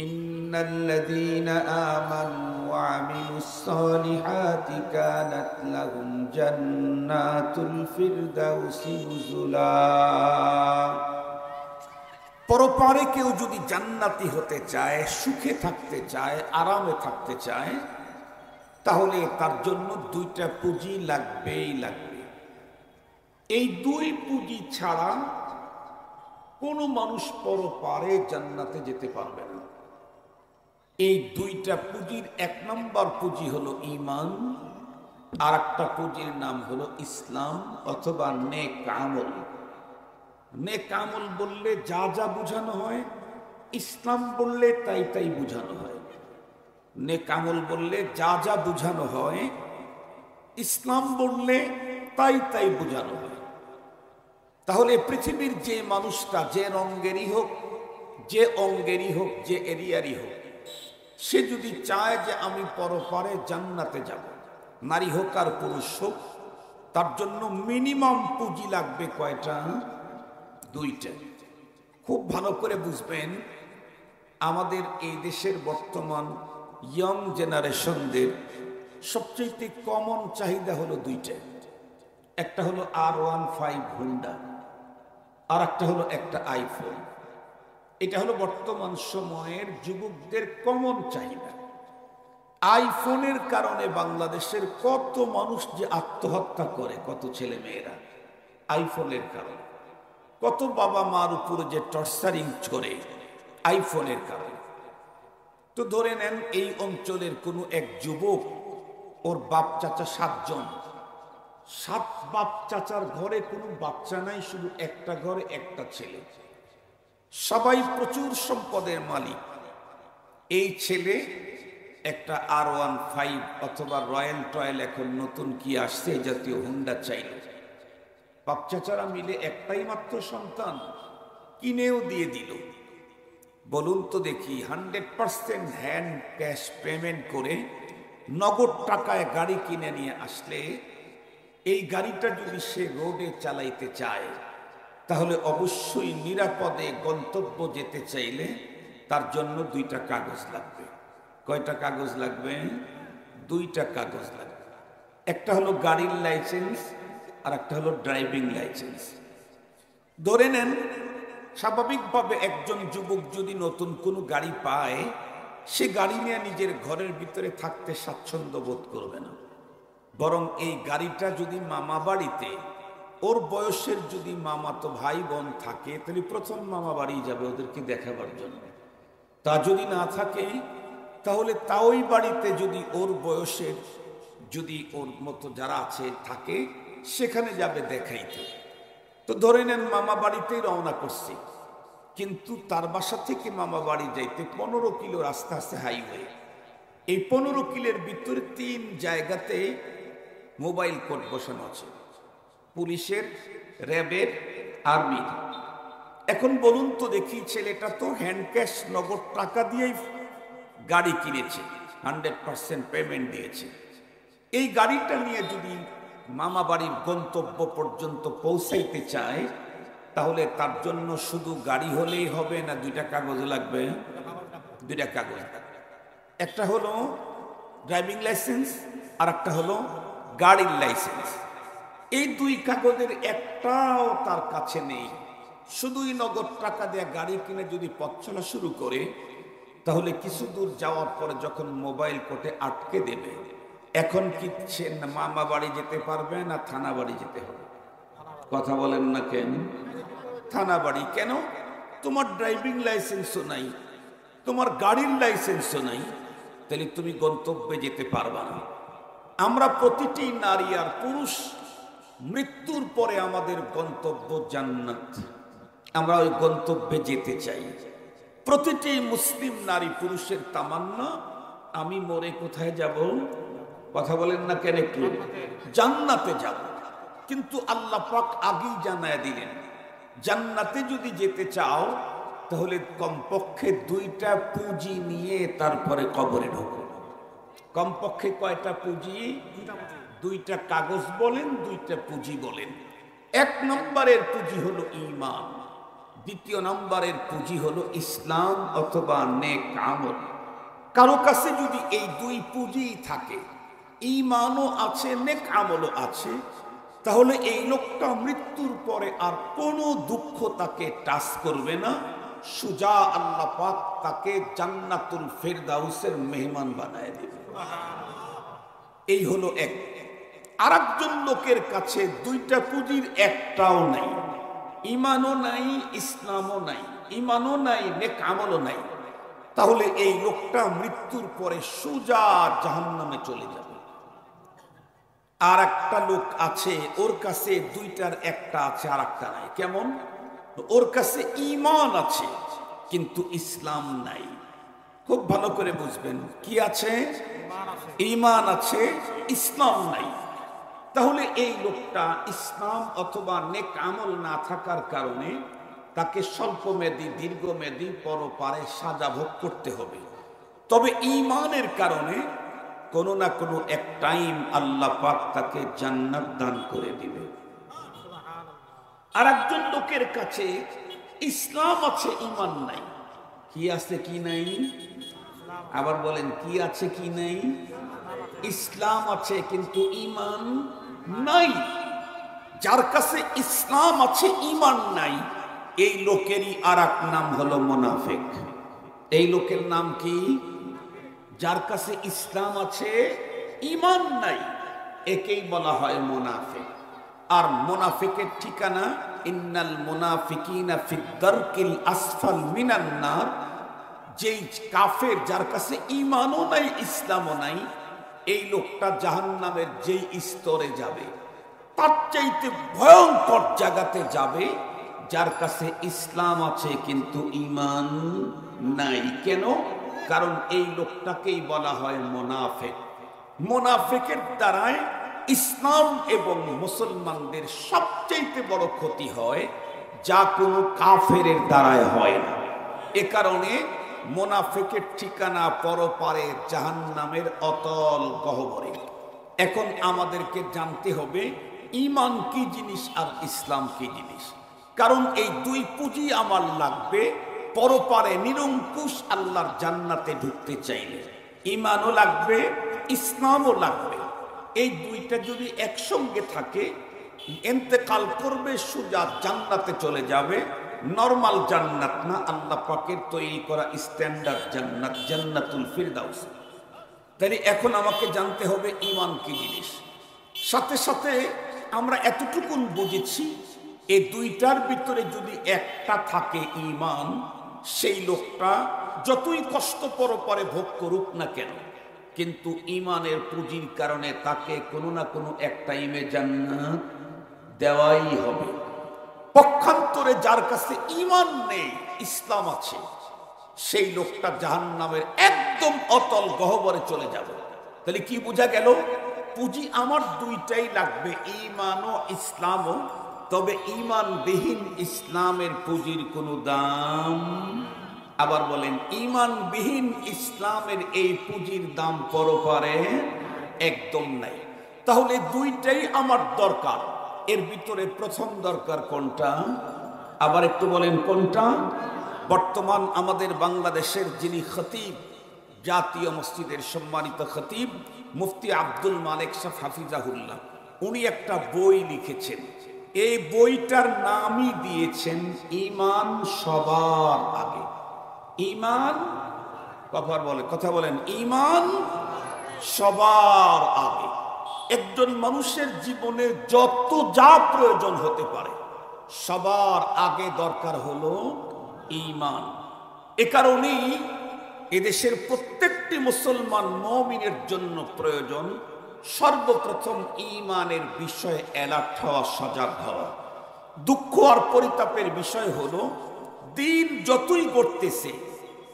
ইন্নাল্লাযীনা আমানু ওয়া আমিলুস সালিহাতি কানাত লাহুম জান্নাতুল ফিরদাউসি নুজুলা। পরপারে কেউ যদি জান্নাতি হতে চায়, সুখে থাকতে চায়, আরামে থাকতে চায়, তাহলে তার জন্য দুইটা পুঁজি লাগবেই লাগবে। এই দুই পুঁজি ছাড়া কোনো মানুষ পরপারে জান্নাতে যেতে পারবে না। এই দুইটা পুঁজির এক নম্বর পুঁজি হলো ঈমান, আর একটা পুঁজির নাম হলো ইসলাম অথবা নেক আমল। নেক আমল বললে যা যা বোঝানো হয়, ইসলাম বললে তাই তাই বোঝানো হয়। নেক আমল বললে যা যা বোঝানো হয়, ইসলাম বললে তাই তাই বোঝানো হয়। তাহলে পৃথিবীর যে মানুষটা যে রঙেরই হোক, যে অঙ্গেরই হোক, যে এরিয়ারই হোক, সে যদি চায় যে আমি পরপারে জান্নাতে যাব, নারী হোক আর পুরুষ হোক, তার জন্য মিনিমাম পুঁজি লাগবে কয়টা? দুইটা। খুব ভালো করে বুঝবেন, আমাদের এই দেশের বর্তমান ইয়ং জেনারেশনদের সবচেয়ে কমন চাহিদা হলো দুইটা। একটা হলো R15 হুন্ডা, আর একটা হলো একটা আইফোন। এটা হলো বর্তমান সময়ের যুবকদের কমন চাহিদা। আইফোনের কারণে বাংলাদেশের কত মানুষ যে আত্মহত্যা করে, কত ছেলে মেয়েরা আইফোনের কারণে, কত বাবা মার উপরে যে টর্চারিং করে আইফোনের কারণে। তো ধরে নেন এই অঞ্চলের কোনো এক যুবক, ওর বাপ চাচা 7 জন, 7 বাপ চাচার ঘরে কোনো বাচ্চা নাই, শুধু একটা ঘরে একটা ছেলে, সবাই প্রচুর সম্পদের মালিক। এই ছেলে একটা R15 অথবা রয়্যাল টয়েল, এখন নতুন কি আসছে এই জাতীয় হুন্ডা চাইল। বাপ চাচারা মিলে একটাই মাত্র সন্তান, কিনেও দিয়ে দিল। বলুন তো দেখি, 100% হ্যান্ড ক্যাশ পেমেন্ট করে নগদ টাকায় গাড়ি কিনে নিয়ে আসলে, এই গাড়িটা যদি সে রোডে চালাইতে চায়, তাহলে অবশ্যই নিরাপদে গন্তব্য যেতে চাইলে তার জন্য দুইটা কাগজ লাগবে। কয়টা কাগজ লাগবে? দুইটা কাগজ লাগবে। একটা হলো গাড়ির লাইসেন্স, আর একটা হলো ড্রাইভিং লাইসেন্স। ধরে নেন স্বাভাবিকভাবে একজন যুবক যদি নতুন কোনো গাড়ি পায়, সে গাড়ি নিয়ে নিজের ঘরের ভিতরে থাকতে স্বাচ্ছন্দ্য বোধ করবে না। বরং এই গাড়িটা যদি মামা বাড়িতে, ওর বয়সের যদি মামাতো ভাই বোন থাকে, তাহলে প্রথম মামা বাড়ি যাবে ওদেরকে দেখাবার জন্য। তা যদি না থাকে, তাহলে তাওই বাড়িতে যদি ওর বয়সের, যদি ওর মতো যারা আছে থাকে, সেখানে যাবে দেখাইতে। তো ধরে নেন মামা বাড়িতেই রওনা করছে, কিন্তু তার বাসা থেকে মামা বাড়ি যাইতে 15 কিলো রাস্তা আছে, হাইওয়ে। এই 15 কিলোর ভিতরে 3 জায়গাতে মোবাইল কোর্ট বসানো আছে, পুলিশের, র্যাবের, আর্মির। এখন বলুন তো দেখি, ছেলেটা তো হ্যান্ড ক্যাশ নগদ টাকা দিয়েই গাড়ি কিনেছে, 100% পেমেন্ট দিয়েছে। এই গাড়িটা নিয়ে যদি মামা বাড়ির গন্তব্য পর্যন্ত পৌঁছাইতে চায়, তাহলে তার জন্য শুধু গাড়ি হলেই হবে না, দুইটা কাগজ লাগবে। দুইটা কাগজ লাগবে, একটা হলো ড্রাইভিং লাইসেন্স, আর একটা হলো গাড়ির লাইসেন্স। এই দুই কাগজের একটাও তার কাছে নেই। শুধুই নগদ টাকা দিয়ে গাড়ি কিনে যদি পথ চলা শুরু করে, তাহলে কিছু দূর যাওয়ার পরে যখন মোবাইল কোর্টে আটকে দেবে, এখন কি সে মামা বাড়ি যেতে পারবে না থানা বাড়ি যেতে হবে? কথা বলেন না কেন? থানা বাড়ি কেন? তোমার ড্রাইভিং লাইসেন্সও নাই, তোমার গাড়ির লাইসেন্সও নাই, তাহলে তুমি গন্তব্যে যেতে পারবা না। আমরা প্রতিটি নারী আর পুরুষ মৃত্যুর পরে আমাদের গন্তব্য জান্নাত, আমরা ওই গন্তব্যে যেতে চাই। প্রতিটি মুসলিম নারী পুরুষের তামান্না, আমি মরে কোথায় যাব? কথা বলেন না কেন? একটু জান্নাতে যাব। কিন্তু আল্লাহ পাক আগেই জানায় দিলেন, জান্নাতে যদি যেতে চাও তাহলে কমপক্ষে দুইটা পুঁজি নিয়ে তারপরে কবরে ঢোকো। কমপক্ষে কয়টা পুঁজি? দুইটা কাগজ বলেন, দুইটা পুঁজি বলেন। 1 নম্বরের পুঁজি হলো ঈমান। দ্বিতীয় নম্বরের পুঁজি হলো ইসলাম অথবা নেক আমল। কারো কাছে যদি এই দুই পুঁজি থাকে, ঈমানও আছে নেক আমলও আছে, তাহলে এই লোকটা মৃত্যুর পরে আর কোনো দুঃখ তাকে টাচ করবে না। সুজা আল্লাহ পাক তাকে জান্নাতুল ফেরদাউসের মেহমান বানায় দেবে। এই হলো এক। আর একজন লোকের কাছে দুইটা পুঁজির একটাও নাই, ঈমানও নাই ইসলামও নাই, ঈমানও নাই নেক আমলও নাই, তাহলে এই লোকটা মৃত্যুর পরে সোজা জাহান্নামে চলে যাবে। আর একটা লোক আছে, ওর কাছে দুইটার একটা আছে আর একটা নাই। কেমন? ওর কাছে ঈমান আছে কিন্তু ইসলাম নাই। খুব ভালো করে বুঝবেন, কি আছে? ঈমান আছে, ইসলাম নাই। তাহলে এই লোকটা ইসলাম অথবা নেক আমল না থাকার কারণে তাকে স্বল্পমেয়াদী দীর্ঘমেয়াদী পরপারে সাজা ভোগ করতে হবে। তবে ঈমানের কারণে কোনো না কোনো এক টাইম আল্লাহ পাক তাকে জান্নাত দান করে দিবে। আর একজন লোকের কাছে ইসলাম আছে, ঈমান নাই। কি আছে কি নাই? আবার বলেন, কি আছে কি নাই? ইসলাম আছে কিন্তু ঈমান নাই। যার কাছে ইসলাম আছে ঈমান নাই, এই লোকেরই আর এক নাম হলো মুনাফিক। এই লোকের নাম কি? যার কাছে ইসলাম আছে ঈমান নাই, একেই বলা হয় মুনাফিক। আর মুনাফিকের ঠিকানা ইন্নাল মুনাফিকিনা ফিদ দারকিল আসফাল মিনান নার। যেই কাফের, যার কাছে ঈমানও নাই ইসলামও নাই, এই লোকটা জাহান্নামের যেই স্তরে যাবে তার চাইতে ভয়ঙ্কর জায়গাতে যাবে যার কাছে ইসলাম আছে কিন্তু ঈমান নাই। কেন? কারণ এই লোকটাকেই বলা হয় মুনাফিক। মুনাফিকের দ্বারায় ইসলাম এবং মুসলমানদের সবচেয়ে বড় ক্ষতি হয়, যা কোনো কাফের দ্বারায় হয় না। এ কারণে মুনাফিকের ঠিকানা পরপারে জাহান্নামের অতল গহ্বরে। এখন আমাদেরকে জানতে হবে ঈমান কি জিনিস আর ইসলাম কি জিনিস। কারণ এই দুই পুঁজি আমার লাগবে পরপারে নিরঙ্কুশ আল্লাহর জান্নাতে ঢুকতে চাইলে। ঈমানও লাগবে, ইসলামও লাগবে। এই দুইটা যদি একসঙ্গে থাকে, ইন্তেকাল করবে সোজা জান্নাতে চলে যাবে। নরমাল জান্নাত না, আল্লাহ পাকের তৈরি করা স্ট্যান্ডার্ড জান্নাত, জান্নাতুল ফিরদাউস। তাই এখন আমাকে জানতে হবে ঈমান কি জিনিস। সাথে সাথে আমরা এতটুকুন বুঝেছি, এই দুইটার ভিতরে যদি একটা থাকে ঈমান, সেই লোকটা যতই কষ্ট পরপারে ভোগ করুক না কেন, কিন্তু ঈমানের পুঁজির কারণে তাকে কোনো না কোনো এক টাইমে জান্নাত দেওয়াই হবে। পক্ষান্তরে যার কাছে ঈমান নেই, ইসলাম আছে, সেই লোকটা জাহান্নামের একদম অতল গহ্বরে চলে যাবে। তাহলে কি বোঝা গেল? পুঁজি আমার দুইটাই লাগবে, ঈমান ও ইসলামও। তবে ঈমানবিহীন ইসলামের পুঁজির কোনো দাম, আবার বলেন ঈমানবিহীন ইসলামের এই পুঁজির দাম পরপারে একদম নাই। তাহলে দুইটাই আমার দরকার। এর ভিতরে প্রথম দরকার কোনটা? আবার একটু বলেন কোনটা? বর্তমান আমাদের বাংলাদেশের যিনি খতিব, জাতীয় মসজিদের সম্মানিত খতিব মুফতি আব্দুল মালিক শাহ হাফিজাহুল্লাহ, উনি একটা বই লিখেছেন। এই বইটার নামই দিয়েছেন ঈমান সবার আগে। ঈমান, কথা বলেন, ঈমান সবার আগে। একজন মানুষের জীবনে যত যা প্রয়োজন হতে পারে, সবার আগে দরকার হলো ঈমান। এ কারণেই এদেশের প্রত্যেকটি মুসলমান মুমিনের জন্য প্রয়োজন সর্বপ্রথম ঈমানের বিষয়ে অ্যালার্ট হওয়া, সজাগ হওয়া। দুঃখ আর পরিতাপের বিষয় হলো, দিন যতই গড়তেছে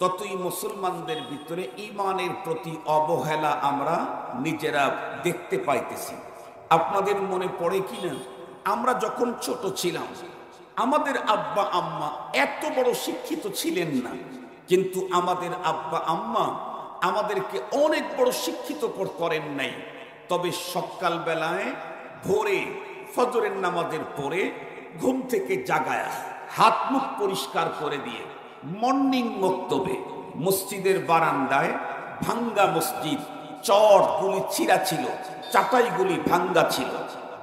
ততই মুসলমানদের ভিতরে ঈমানের প্রতি অবহেলা আমরা নিজেরা দেখতে পাইতেছি। আপনাদের মনে পড়ে কি না, আমরা যখন ছোট ছিলাম, আমাদের আব্বা আম্মা এত বড় শিক্ষিত ছিলেন না, কিন্তু আমাদের আব্বা আম্মা আমাদেরকে অনেক বড় শিক্ষিত করেন নাই। তবে সকাল বেলায় ভোরে ফজরের নামাজের পরে ঘুম থেকে জাগায়া হাত মুখ পরিষ্কার করে দিয়ে মর্নিং মক্তবে মসজিদের বারান্দায়, ভাঙ্গা মসজিদ, চটগুলি চিরা ছিল, চাটাইগুলি ভাঙ্গা ছিল,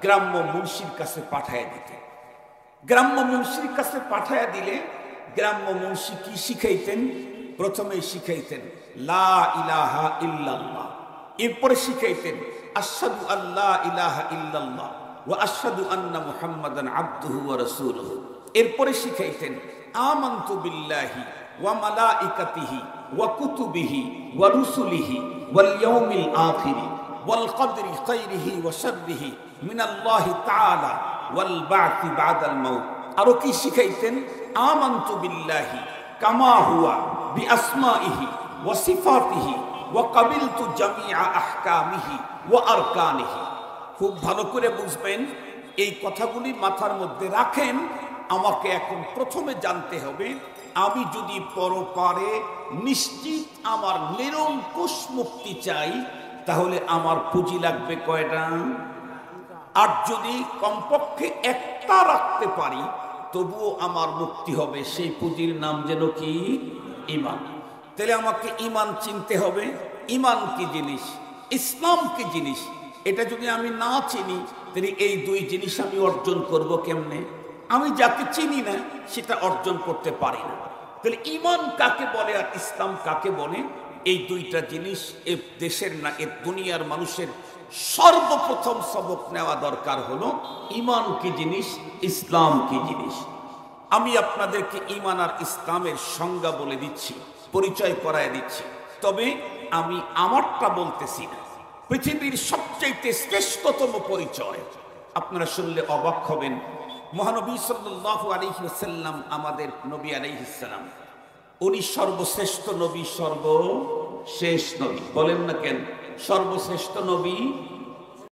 গ্রাম্য মুন্সির কাছে পাঠায় দিতে। গ্রাম্য মুন্সির কাছে পাঠায় দিলে গ্রাম্য মুন্সি কি শিখাইতেন? প্রথমেই শিখাইতেন লা ইলাহা ইল্লাল্লাহ, এরপরে শিখাইতেন আশহাদু আল্লা ইলাহা ইল্লাল্লাহ ওয়া আশহাদু আন্না মুহাম্মাদান আবদুহু ওয়া রাসূলুহু, এরপরে শিখাইতেন আমানতু বিল্লাহি ওয়া মালাইকাতিহি ওয়া কুতুবিহি ওয়া রুসুলিহি ওয়াল ইয়াউমিল আখিরি ওয়াল কদরি খাইরিহি ওয়া শাররিহি মিনাল্লাহি তাআলা ওয়াল বা'থি বা'দাল মাউত। আরো কি শিখাইতেন? আমানতু বিল্লাহি কামা হুয়া বিআসমাইহি ওয়া সিফাতিহি ওয়া কাবিলতু জামিআ আহকামিহি ওয়া আরকানিহি। খুব ভালো করে বুঝবেন, এই কথাগুলি মাথার মধ্যে রাখেন। আমাকে এখন প্রথমে জানতে হবে, আমি যদি পরপারে নিশ্চিত আমার নিরঙ্কুশ মুক্তি চাই, তাহলে আমার পুঁজি লাগবে কয়টা? আর যদি কমপক্ষে একটা রাখতে পারি, তবুও আমার মুক্তি হবে। সেই পুঁজির নাম যেন কি? ঈমান। তাহলে আমাকে ঈমান চিনতে হবে। ঈমান কি জিনিস, ইসলাম কি জিনিস, এটা যদি আমি না চিনি, তাহলে এই দুই জিনিস আমি অর্জন করব কেমনে? আমি যাকে চিনি না সেটা অর্জন করতে পারি না। তাহলে ঈমান কাকে বলে আর ইসলাম কাকে বলে? এই দুইটা জিনিস এ দেশের না এ দুনিয়ার মানুষের সর্বপ্রথম সবক নেওয়া দরকার হলো ঈমান কি জিনিস, ইসলাম কি জিনিস। আমি আপনাদেরকে ঈমান আর ইসলামের সংজ্ঞা বলে দিচ্ছি, পরিচয় করায় দিচ্ছি, তবে আমি আমারটা বলতেছি না। পৃথিবীর সবচেয়ে শ্রেষ্ঠতম পরিচয় আপনারা শুনলে অবাক হবেন। মহানবী সাল্লাল্লাহু আলাইহি ওয়াসাল্লাম, আমাদের নবী আলাইহিস সালাম, উনি সর্বশ্রেষ্ঠ নবী, সর্বশেষ নবী। বলেন না কেন? সর্বশ্রেষ্ঠ নবী